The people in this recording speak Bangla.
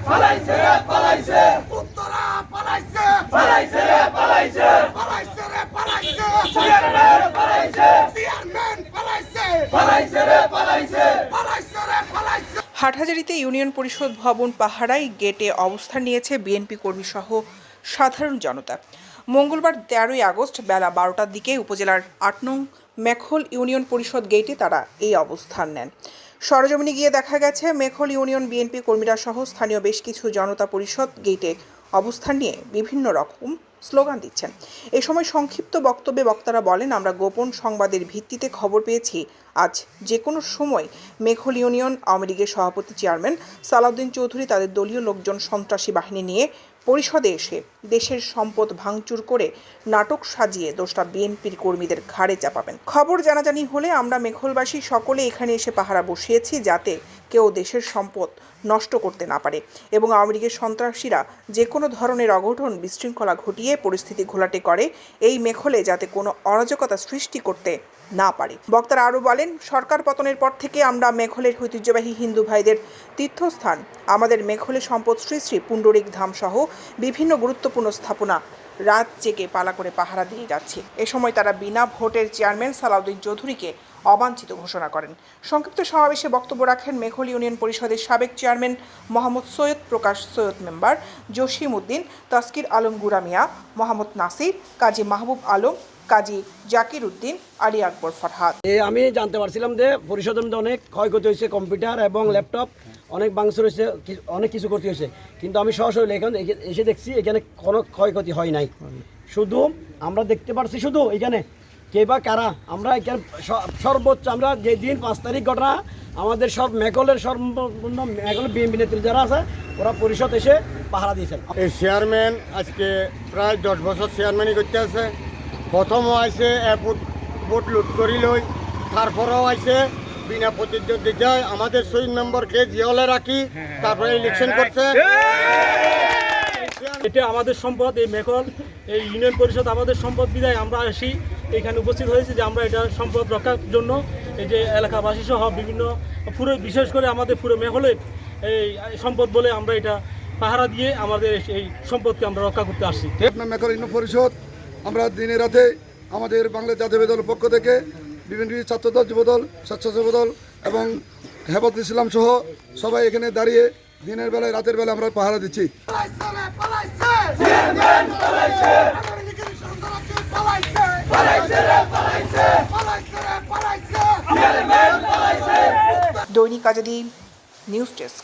পালাইছে রে পালাইছে, উত্তরা পালাইছে, পালাইছে রে পালাইছে, পালাইছে রে পালাইছে, চেয়ারম্যান পালাইছে, চেয়ারম্যান পালাইছে, পালাইছে রে পালাইছে। পালাইছে রে পালাইছে। হাটহাজারীতে ইউনিয়ন পরিষদ ভবন পাহারায় গেটে অবস্থান নিয়েছে বিএনপি কর্মী সহ সাধারণ জনতা। মঙ্গলবার 13ই আগস্ট বেলা 12টার দিকে উপজেলার 8 নং মেখল ইউনিয়ন পরিষদ গেটে তারা এই অবস্থান নেন। সরেজমিনে গিয়ে দেখা গেছে মেখল ইউনিয়ন বিএনপি কর্মীরা সহ স্থানীয় বেশ কিছু জনতা পরিষদ গেটে অবস্থান নিয়ে বিভিন্ন রকম স্লোগান দিচ্ছেন। এ সময় সংক্ষিপ্ত বক্তব্যে বক্তারা বলেন, আমরা গোপন সংবাদের ভিত্তিতে খবর পেয়েছি আজ যে কোনো সময় মেখল ইউনিয়ন আওয়ামী লীগের সভাপতি চেয়ারম্যান সালাউদ্দিন চৌধুরী তাদের দলীয় লোকজন সন্ত্রাসী বাহিনী নিয়ে পরিষদে এসে দেশের সম্পদ ভাঙচুর করে নাটক সাজিয়ে দোষটা বিএনপির কর্মীদের ঘাড়ে চাপাবেন। খবর জানাজানি হলে আমরা মেখলবাসী সকলে এখানে এসে পাহারা বসিয়েছি যাতে কেউ দেশের সম্পদ নষ্ট করতে না পারে এবং আওয়ামী লীগের সন্ত্রাসীরা যে কোনো ধরনের অঘটন বিশৃঙ্খলা ঘটিয়ে পরিস্থিতি ঘোলাটে করে এই মেখলে যাতে কোনো অরাজকতা সৃষ্টি করতে না পারে। বক্তারা আরও বলেন, সরকার পতনের পর থেকে আমরা মেখলের ঐতিহ্যবাহী হিন্দু ভাইদের তীর্থস্থান আমাদের মেখলে সম্পদ শ্রী শ্রী পুণ্ডরিক ধাম সহ বিভিন্ন গুরুত্বপূর্ণ স্থাপনা রাত জেগে পালা করে পাহারা দিয়ে যাচ্ছে। এ সময় তারা বিনা ভোটের চেয়ারম্যান সালাউদ্দিন চৌধুরীকে অবাঞ্ছিত ঘোষণা করেন। সংক্ষিপ্ত সমাবেশে বক্তব্য রাখেন মেখল ইউনিয়ন পরিষদের সাবেক চেয়ারম্যান মোহাম্মদ সৈয়দ প্রকাশ, সৈয়দ মেম্বার জসিম উদ্দিন, তাসকির আলম গুরামিয়া, মোহাম্মদ নাসির, কাজী মাহবুব আলম, কাজী জাকির উদ্দিন, আলী আকবর ফরহাদ। আমি জানতে পারছিলাম যে পরিষদের মধ্যে অনেক ক্ষয়ক্ষতি হয়েছে, কম্পিউটার এবং ল্যাপটপ অনেক ভাঙচুর হয়েছে, অনেক কিছু ক্ষতি হয়েছে, কিন্তু আমি সরাসরি এখন এসে দেখছি এখানে কোনো ক্ষয়ক্ষতি হয় নাই। শুধু আমরা দেখতে পারছি শুধু এখানে কে বা কারা, আমরা এখানে সর্বোচ্চ আমরা যেদিন 5 তারিখ ঘটনা আমাদের সব মেঘলের সম্পূর্ণ মেঘলের বিএনপি নেত্রী যারা আছে ওরা পরিষদ এসে পাহারা দিয়েছেন। এই চেয়ারম্যান আজকে প্রায় 10 বছর চেয়ারম্যানই করতে আছে। প্রথমও আইসে ভোট লুট করি লই, তারপরেও আইসে বিনা প্রতিদ্বন্দ্বিতায় আমাদের 6 নম্বরকে জিয়লে রাখি তারপরে ইলেকশন করছে। এটা আমাদের সম্পদ, এই মেখল এই ইউনিয়ন পরিষদ আমাদের সম্পদ বিধায় আমরা আসি এখানে উপস্থিত হয়েছি যে আমরা এটা সম্পদ রক্ষার জন্য এই যে এলাকাবাসী সহ বিভিন্ন পুরো বিশেষ করে আমাদের পুরো মেখলের এই সম্পদ বলে আমরা এটা পাহারা দিয়ে আমাদের এই সম্পদকে আমরা রক্ষা করতে আসছি। মেখল ইউনিয়ন পরিষদ আমরা দিনে রাতে আমাদের বাংলা জাতীয় দলের পক্ষ থেকে বিভিন্ন ছাত্রদল, যুবদল, স্বেচ্ছাসেবক দল এবং হেফাজত ইসলাম সহ সবাই এখানে দাঁড়িয়ে দিনের বেলায় রাতের বেলা আমরা পাহারা দিচ্ছি। দৈনিক আজাদী নিউজ ডেস্ক।